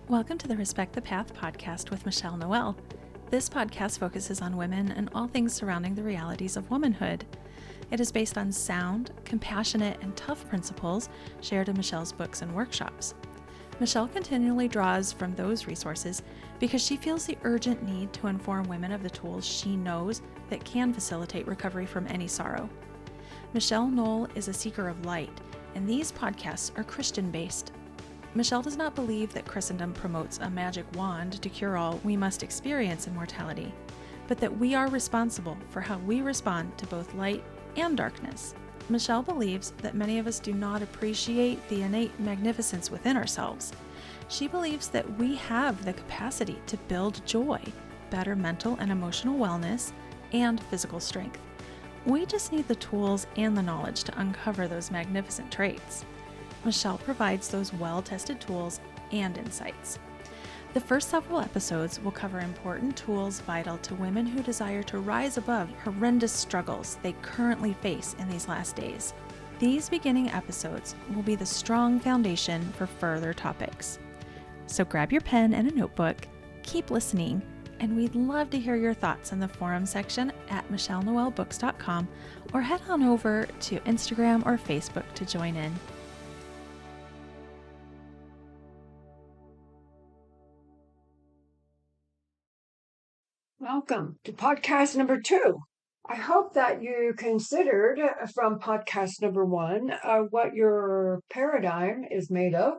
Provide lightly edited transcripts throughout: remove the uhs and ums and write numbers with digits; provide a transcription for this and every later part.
Welcome to the Respect the Path podcast with Michele and Noel. This podcast focuses on women and all things surrounding the realities of womanhood. It is based on sound, compassionate, and tough principles shared in Michele's books and workshops. Michele continually draws from those resources because she feels the urgent need to inform women of the tools she knows that can facilitate recovery from any sorrow. Michele Noel is a seeker of light, and these podcasts are Christian-based. Michele does not believe that Christendom promotes a magic wand to cure all we must experience in mortality, but that we are responsible for how we respond to both light and darkness. Michele believes that many of us do not appreciate the innate magnificence within ourselves. She believes that we have the capacity to build joy, better mental and emotional wellness, and physical strength. We just need the tools and the knowledge to uncover those magnificent traits. Michele provides those well-tested tools and insights. The first several episodes will cover important tools vital to women who desire to rise above horrendous struggles they currently face in these last days. These beginning episodes will be the strong foundation for further topics. So grab your pen and a notebook, keep listening, and we'd love to hear your thoughts in the forum section at michellenoelbooks.com or head on over to Instagram or Facebook to join in. Welcome to podcast number 2. I hope that you considered from podcast number 1 what your paradigm is made of.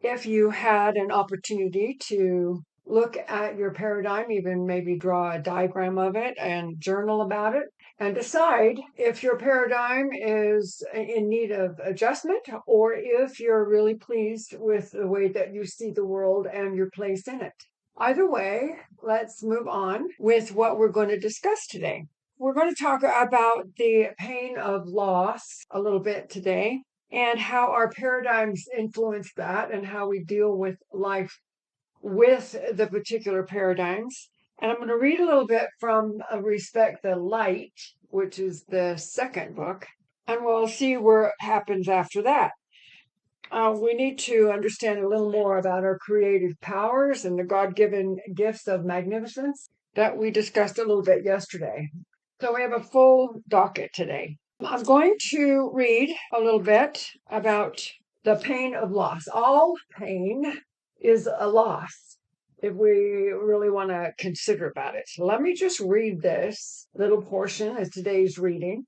If you had an opportunity to look at your paradigm, even maybe draw a diagram of it and journal about it, and decide if your paradigm is in need of adjustment or if you're really pleased with the way that you see the world and your place in it. Either way, let's move on with what we're going to discuss today. We're going to talk about the pain of loss a little bit today and how our paradigms influence that and how we deal with life with the particular paradigms. And I'm going to read a little bit from Respect the Light, which is the second book, and we'll see where it happens after that. We need to understand a little more about our creative powers and the God-given gifts of magnificence that we discussed a little bit yesterday. So we have a full docket today. I'm going to read a little bit about the pain of loss. All pain is a loss if we really want to consider about it. So let me just read this little portion as today's reading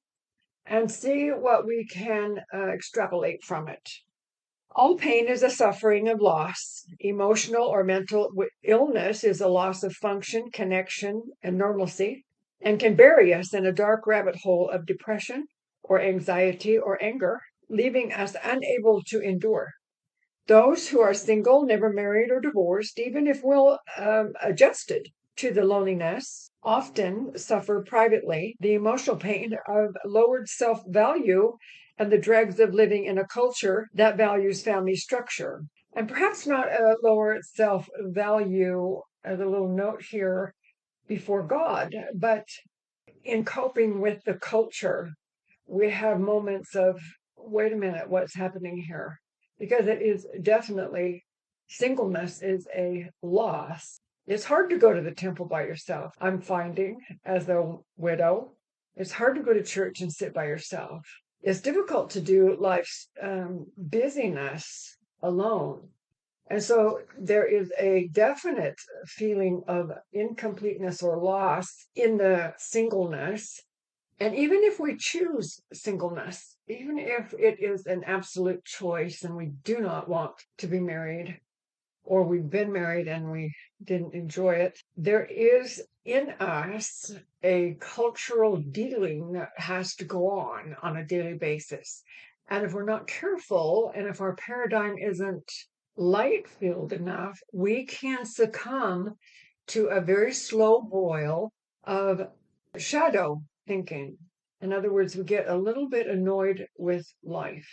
and see what we can extrapolate from it. All pain is a suffering of loss. Emotional or mental illness is a loss of function, connection, and normalcy, and can bury us in a dark rabbit hole of depression or anxiety or anger, leaving us unable to endure. Those who are single, never married or divorced, even if well adjusted to the loneliness, often suffer privately the emotional pain of lowered self-value and the dregs of living in a culture that values family structure. And perhaps not a lower self-value, as a little note here, before God, but in coping with the culture, we have moments of, wait a minute, what's happening here? Because it is definitely, singleness is a loss. It's hard to go to the temple by yourself. I'm finding, as a widow, it's hard to go to church and sit by yourself. It's difficult to do life's busyness alone. And so there is a definite feeling of incompleteness or loss in the singleness. And even if we choose singleness, even if it is an absolute choice and we do not want to be married, or we've been married and we didn't enjoy it, there is in us a cultural dealing that has to go on a daily basis. And if we're not careful, and if our paradigm isn't light-filled enough, we can succumb to a very slow boil of shadow thinking. In other words, we get a little bit annoyed with life.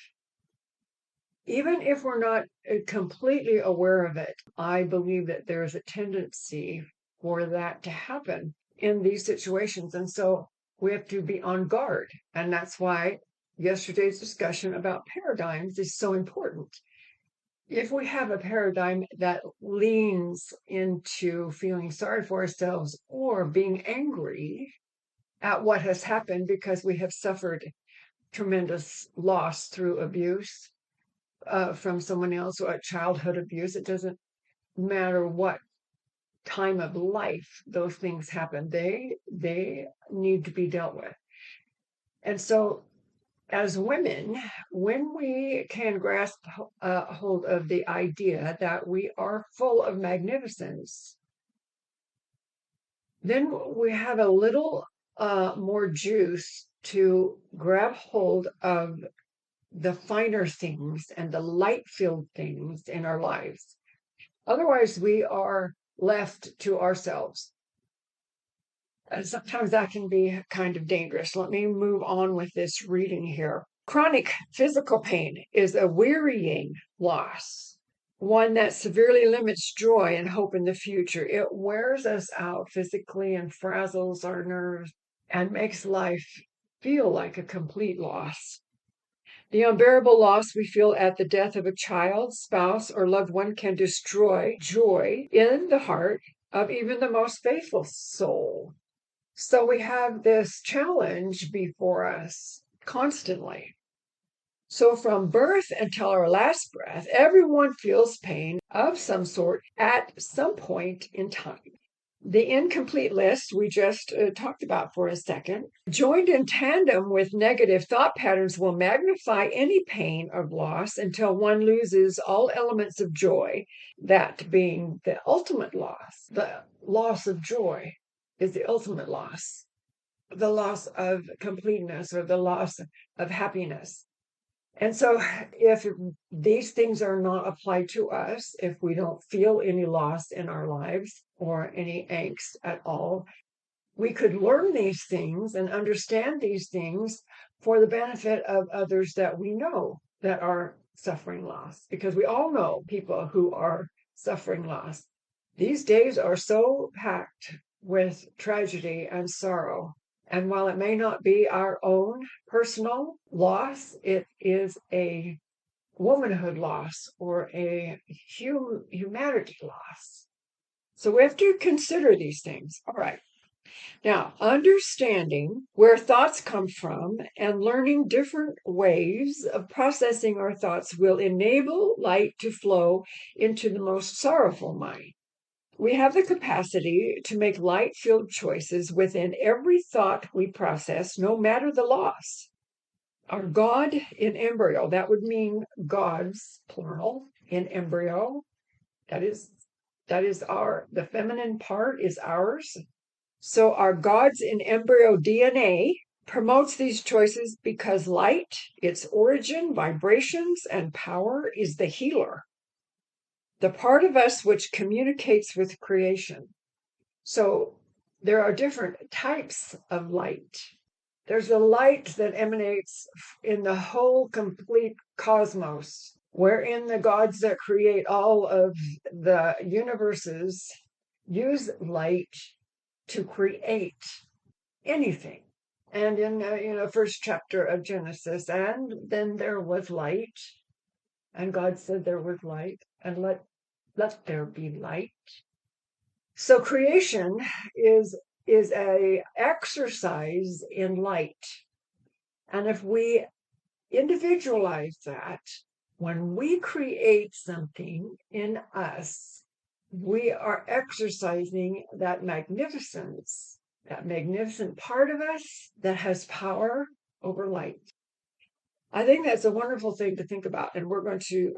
Even if we're not completely aware of it, I believe that there is a tendency for that to happen in these situations. And so we have to be on guard. And that's why yesterday's discussion about paradigms is so important. if we have a paradigm that leans into feeling sorry for ourselves or being angry at what has happened because we have suffered tremendous loss through abuse from someone else or childhood abuse, it doesn't matter what time of life those things happen. They need to be dealt with. And so as women, when we can grasp hold of the idea that we are full of magnificence, then we have a little more juice to grab hold of the finer things and the light-filled things in our lives. Otherwise, we are left to ourselves. And sometimes that can be kind of dangerous. Let me move on with this reading here. Chronic physical pain is a wearying loss, one that severely limits joy and hope in the future. It wears us out physically and frazzles our nerves and makes life feel like a complete loss. The unbearable loss we feel at the death of a child, spouse, or loved one can destroy joy in the heart of even the most faithful soul. So we have this challenge before us constantly. So from birth until our last breath, everyone feels pain of some sort at some point in time. The incomplete list we just talked about for a second, joined in tandem with negative thought patterns, will magnify any pain of loss until one loses all elements of joy, that being the ultimate loss. The loss of joy is the ultimate loss, the loss of completeness or the loss of happiness. And so, if these things are not applied to us, if we don't feel any loss in our lives or any angst at all, we could learn these things and understand these things for the benefit of others that we know that are suffering loss, because we all know people who are suffering loss. These days are so packed with tragedy and sorrow. And while it may not be our own personal loss, it is a womanhood loss or a humanity loss. So we have to consider these things. All right. Now, understanding where thoughts come from and learning different ways of processing our thoughts will enable light to flow into the most sorrowful mind. We have the capacity to make light-filled choices within every thought we process, no matter the loss. Our God in embryo, that would mean gods, plural, in embryo. That is the feminine part is ours. So our gods in embryo DNA promotes these choices because light, its origin, vibrations, and power is the healer, the part of us which communicates with creation. So there are different types of light. There's a light that emanates in the whole complete cosmos, wherein the gods that create all of the universes use light to create anything. And in first chapter of Genesis, and then there was light, and God said there was light, and let there be light. So creation is a exercise in light. And if we individualize that, when we create something in us, we are exercising that magnificence, that magnificent part of us that has power over light. I think that's a wonderful thing to think about, and we're going to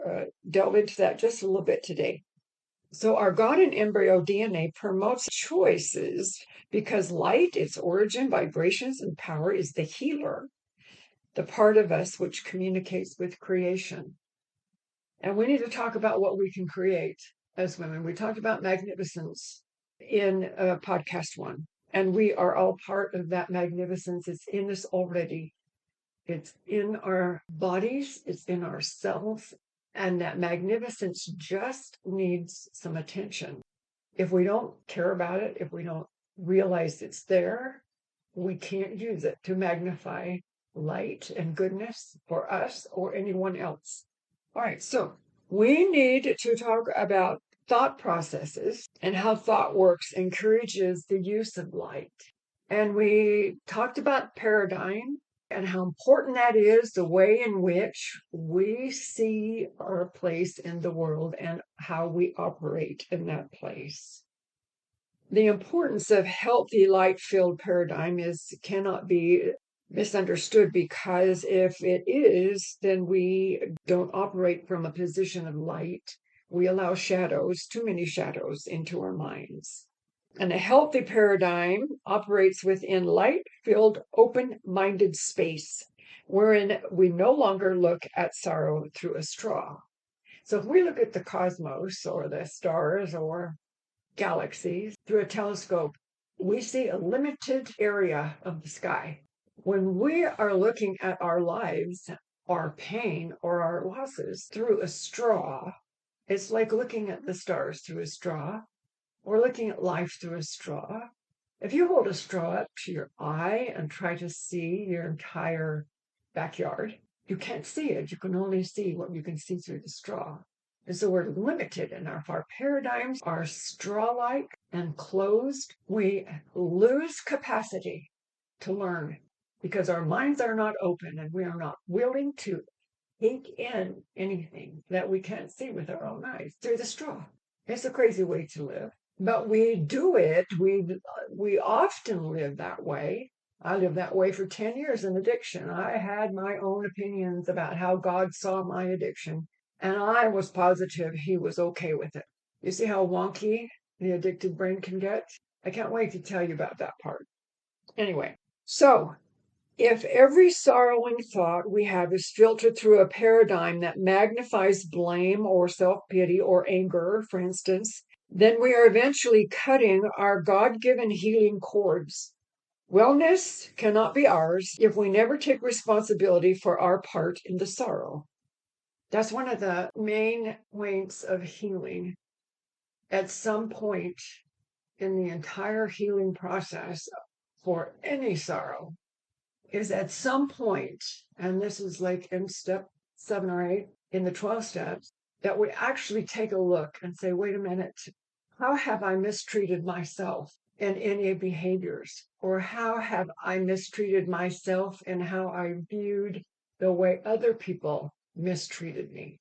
delve into that just a little bit today. So our God in embryo DNA promotes choices because light, its origin, vibrations, and power is the healer, the part of us which communicates with creation. And we need to talk about what we can create as women. We talked about magnificence in podcast 1, and we are all part of that magnificence. It's in us already. It's in our bodies, it's in our cells, and that magnificence just needs some attention. If we don't care about it, if we don't realize it's there, we can't use it to magnify light and goodness for us or anyone else. All right, so We need to talk about thought processes and how thought works encourages the use of light. And we talked about paradigm and how important that is, the way in which we see our place in the world and how we operate in that place. The importance of healthy light-filled paradigm cannot be misunderstood, because if it is, then we don't operate from a position of light. We allow shadows, too many shadows, into our minds. And a healthy paradigm operates within light-filled, open-minded space, wherein we no longer look at sorrow through a straw. So if we look at the cosmos or the stars or galaxies through a telescope, we see a limited area of the sky. When we are looking at our lives, our pain, or our losses through a straw, it's like looking at the stars through a straw, or looking at life through a straw. If you hold a straw up to your eye and try to see your entire backyard, you can't see it. You can only see what you can see through the straw. And so we're limited, and if our paradigms are straw-like and closed, we lose capacity to learn, because our minds are not open and we are not willing to take in anything that we can't see with our own eyes through the straw. It's a crazy way to live, but we do it. We often live that way. I lived that way for 10 years in addiction. I had my own opinions about how God saw my addiction, and I was positive he was okay with it. You see how wonky the addicted brain can get? I can't wait to tell you about that part. Anyway, so if every sorrowing thought we have is filtered through a paradigm that magnifies blame or self-pity or anger, for instance, then we are eventually cutting our God-given healing cords. Wellness cannot be ours if we never take responsibility for our part in the sorrow. That's one of the main ways of healing. At some point in the entire healing process for any sorrow, is at some point, and this is like in step 7 or 8 in the 12 steps, that we actually take a look and say, wait a minute, how have I mistreated myself in any behaviors? Or how have I mistreated myself in how I viewed the way other people mistreated me?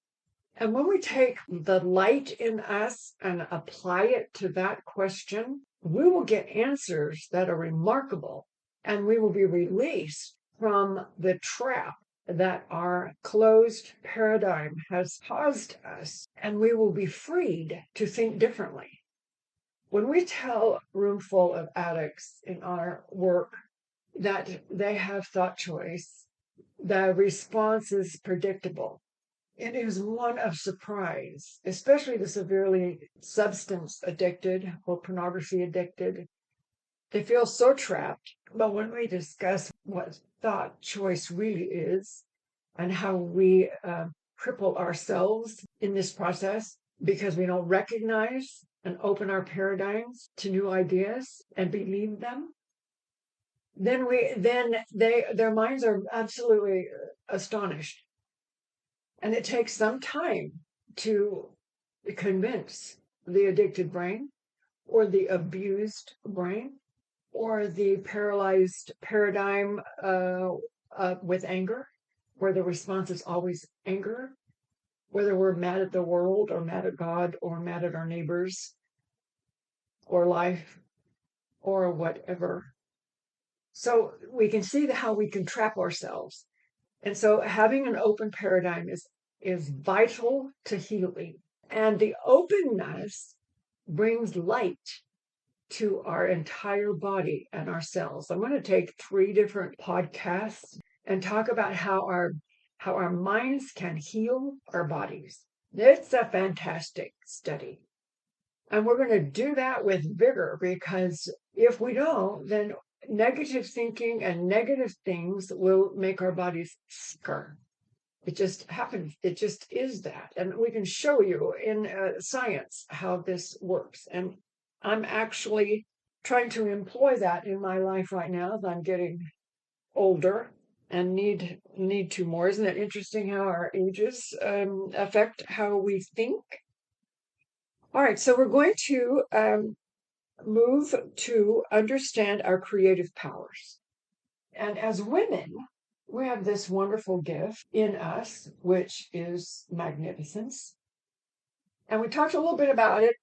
And when we take the light in us and apply it to that question, we will get answers that are remarkable, and we will be released from the trap that our closed paradigm has caused us, and we will be freed to think differently. When we tell a room full of addicts in our work that they have thought choice, the response is predictable. It is one of surprise, especially the severely substance addicted or pornography addicted. They feel so trapped. But when we discuss what thought choice really is and how we cripple ourselves in this process because we don't recognize and open our paradigms to new ideas and believe them, then their minds are absolutely astonished. And it takes some time to convince the addicted brain or the abused brain or the paralyzed paradigm with anger, where the response is always anger, whether we're mad at the world or mad at God or mad at our neighbors or life or whatever. So we can see how we can trap ourselves. And so having an open paradigm is vital to healing. And the openness brings light to our entire body and our cells. I'm going to take 3 different podcasts and talk about how our minds can heal our bodies. It's a fantastic study. And we're going to do that with vigor, because if we don't, then negative thinking and negative things will make our bodies sicker. It just happens. It just is that. And we can show you in science how this works. And I'm actually trying to employ that in my life right now as I'm getting older. and need to more. Isn't it interesting how our ages affect how we think? All right, so we're going to move to understand our creative powers. And as women, we have this wonderful gift in us, which is magnificence. And we talked a little bit about it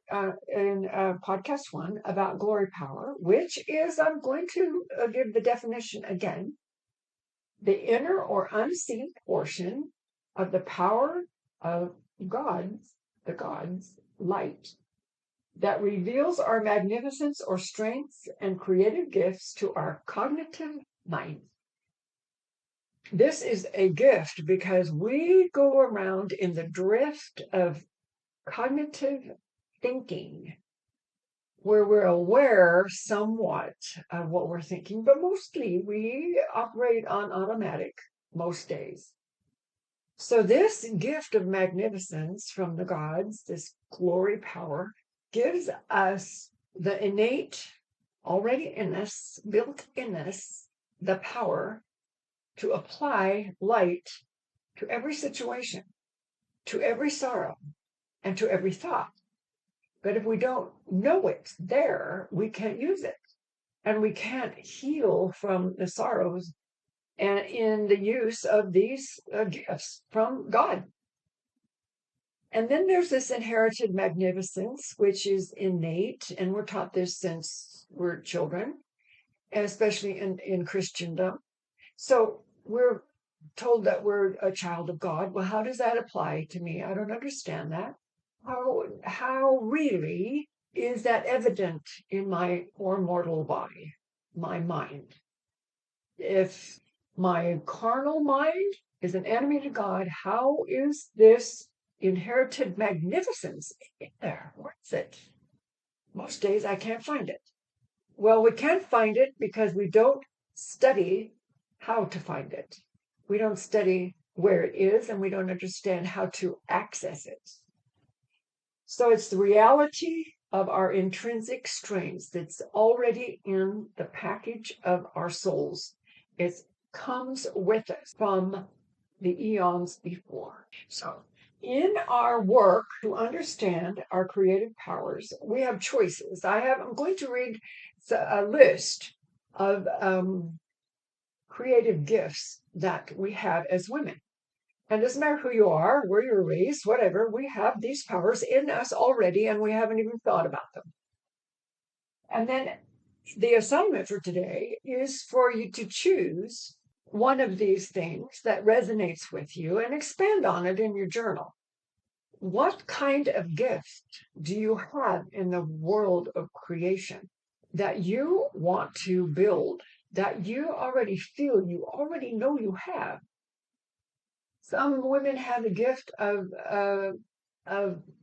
in podcast one about glory power, which is, I'm going to give the definition again, the inner or unseen portion of the power of the God's light that reveals our magnificence or strengths and creative gifts to our cognitive mind. This is a gift because we go around in the drift of cognitive thinking where we're aware somewhat of what we're thinking, but mostly we operate on automatic most days. So this gift of magnificence from the gods, this glory power, gives us the innate, already in us, built in us, the power to apply light to every situation, to every sorrow, and to every thought. But if we don't know it's there, we can't use it. And we can't heal from the sorrows and in the use of these gifts from God. And then there's this inherited magnificence, which is innate, and we're taught this since we're children, especially in Christendom. So we're told that we're a child of God. Well, how does that apply to me? I don't understand that. How really is that evident in my poor mortal body, my mind? If my carnal mind is an enemy to God, how is this inherited magnificence in there? Where's it? Most days I can't find it. Well, we can't find it because we don't study how to find it. We don't study where it is, and we don't understand how to access it. So it's the reality of our intrinsic strengths that's already in the package of our souls. It comes with us from the eons before. So in our work to understand our creative powers, we have choices. I'm going to read a list of creative gifts that we have as women. And it doesn't matter who you are, where you're raised, whatever, we have these powers in us already, and we haven't even thought about them. And then the assignment for today is for you to choose one of these things that resonates with you and expand on it in your journal. What kind of gift do you have in the world of creation that you want to build, that you already feel, you already know you have? Some women have the gift of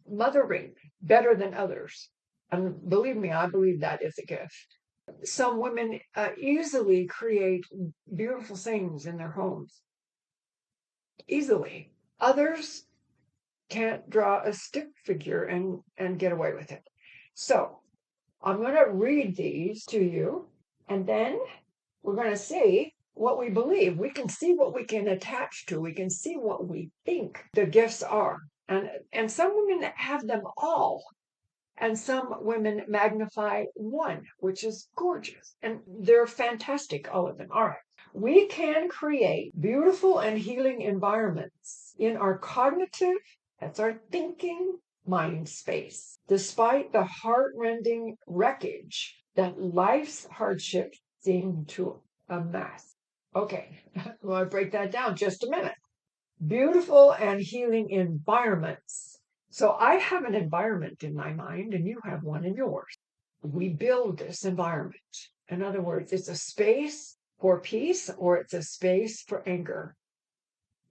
mothering better than others. And believe me, I believe that is a gift. Some women easily create beautiful things in their homes. Easily. Others can't draw a stick figure and get away with it. So I'm going to read these to you, and then we're going to see what we believe. We can see what we can attach to. We can see what we think the gifts are. And some women have them all. And some women magnify one, which is gorgeous. And they're fantastic, all of them. All right. We can create beautiful and healing environments in our cognitive, that's our thinking mind space, despite the heart-rending wreckage that life's hardships seem to amass. Okay, I want to break that down just a minute. Beautiful and healing environments. So I have an environment in my mind, and you have one in yours. We build this environment. In other words, it's a space for peace or it's a space for anger.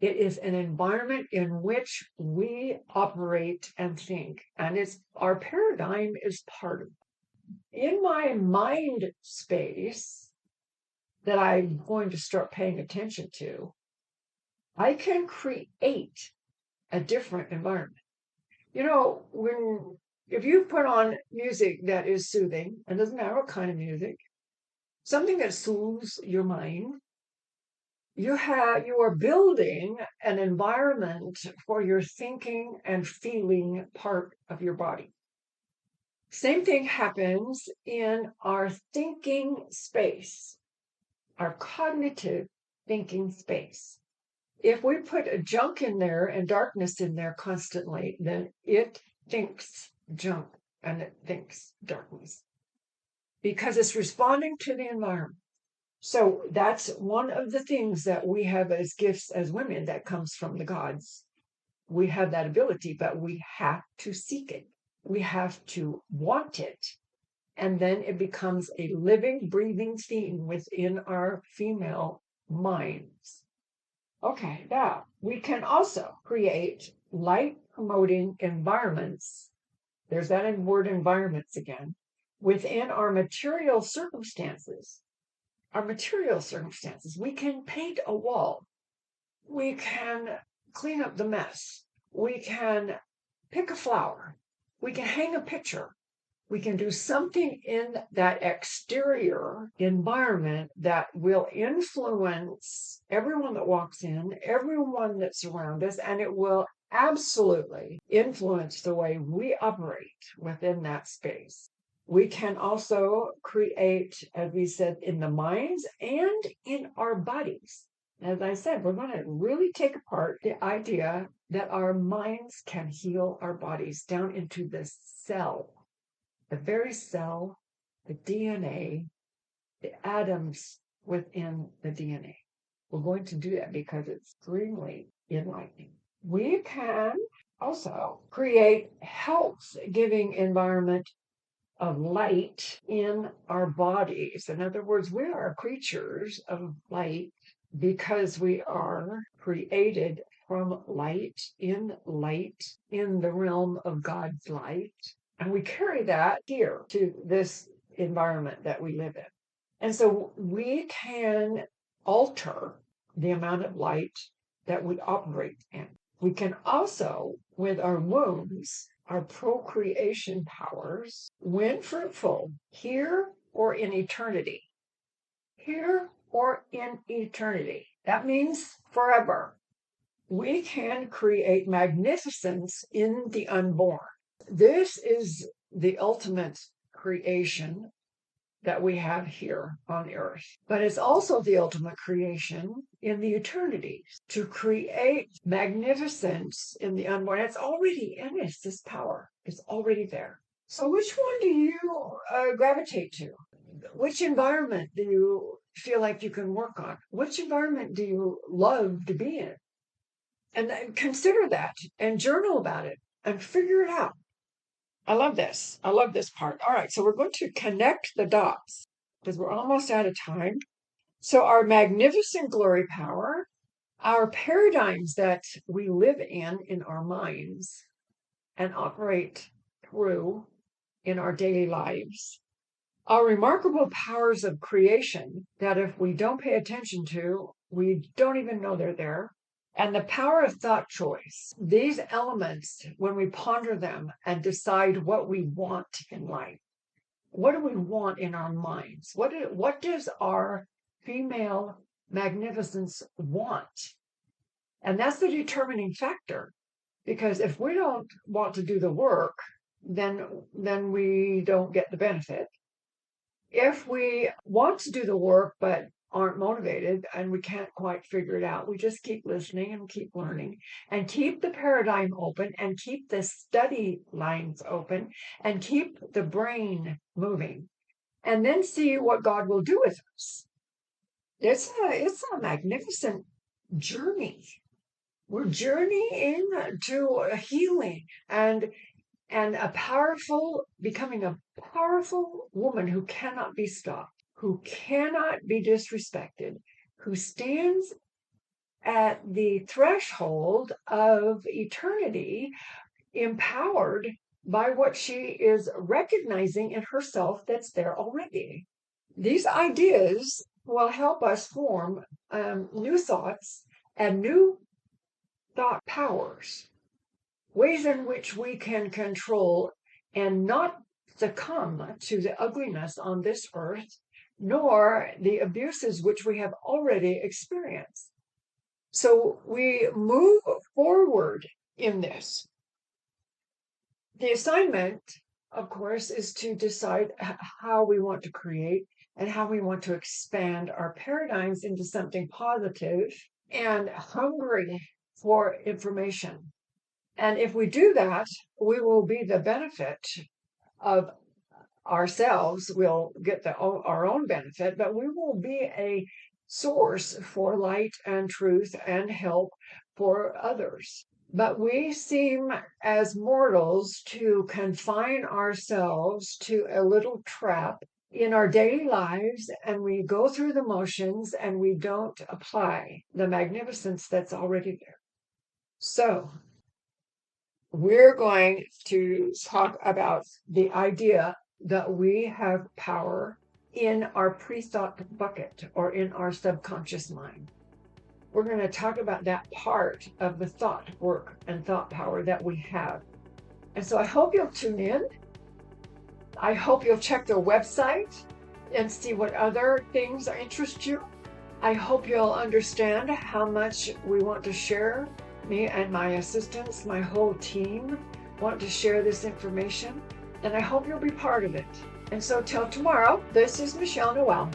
It is an environment in which we operate and think, and our paradigm is part of it. In my mind space that I'm going to start paying attention to, I can create a different environment. You know, if you put on music that is soothing, and doesn't matter what kind of music, something that soothes your mind, You are building an environment for your thinking and feeling part of your body. Same thing happens in our thinking space, our cognitive thinking space. If we put a junk in there and darkness in there constantly, then it thinks junk and it thinks darkness because it's responding to the environment. So that's one of the things that we have as gifts as women that comes from the gods. We have that ability, but we have to seek it. We have to want it. And then it becomes a living, breathing thing within our female minds. Okay, now we can also create light promoting environments. There's that word environments again, within our material circumstances. Our material circumstances. We can paint a wall. We can clean up the mess. We can pick a flower. We can hang a picture. We can do something in that exterior environment that will influence everyone that walks in, everyone that's around us, and it will absolutely influence the way we operate within that space. We can also create, as we said, in the minds and in our bodies. As I said, we're going to really take apart the idea that our minds can heal our bodies down into the cell. The very cell, the DNA, the atoms within the DNA. We're going to do that because it's extremely enlightening. We can also create health-giving environment of light in our bodies. In other words, we are creatures of light because we are created from light in the realm of God's light. And we carry that here to this environment that we live in. And so we can alter the amount of light that we operate in. We can also, with our wombs, our procreation powers, when fruitful, here or in eternity. Here or in eternity. That means forever. We can create magnificence in the unborn. This is the ultimate creation that we have here on earth. But it's also the ultimate creation in the eternities to create magnificence in the unborn. It's already in us, this power. It's already there. So which one do you gravitate to? Which environment do you feel like you can work on? Which environment do you love to be in? And then consider that and journal about it and figure it out. I love this. I love this part. All right, so we're going to connect the dots because we're almost out of time. So our magnificent glory power, our paradigms that we live in our minds and operate through in our daily lives, our remarkable powers of creation that if we don't pay attention to, we don't even know they're there. And the power of thought choice, these elements, when we ponder them and decide what we want in life, what do we want in our minds? What does our female magnificence want? And that's the determining factor. Because if we don't want to do the work, then we don't get the benefit. If we want to do the work but aren't motivated and we can't quite figure it out, we just keep listening and keep learning and keep the paradigm open and keep the study lines open and keep the brain moving and then see what God will do with us. It's a magnificent journey. We're journeying to a healing and becoming a powerful woman who cannot be stopped, who cannot be disrespected, who stands at the threshold of eternity, empowered by what she is recognizing in herself that's there already. These ideas will help us form new thoughts and new thought powers, ways in which we can control and not succumb to the ugliness on this earth nor the abuses which we have already experienced. So we move forward in this. The assignment, of course, is to decide how we want to create and how we want to expand our paradigms into something positive and hungry for information. And if we do that, we will be the benefit of ourselves. We'll get our own benefit, but we will be a source for light and truth and help for others. But we seem as mortals to confine ourselves to a little trap in our daily lives, and we go through the motions and we don't apply the magnificence that's already there. So we're going to talk about the idea that we have power in our pre-thought bucket or in our subconscious mind. We're going to talk about that part of the thought work and thought power that we have. And so I hope you'll tune in. I hope you'll check their website and see what other things interest you. I hope you'll understand how much we want to share. Me and my assistants, my whole team want to share this information, and I hope you'll be part of it. And so till tomorrow, this is Michele Noel.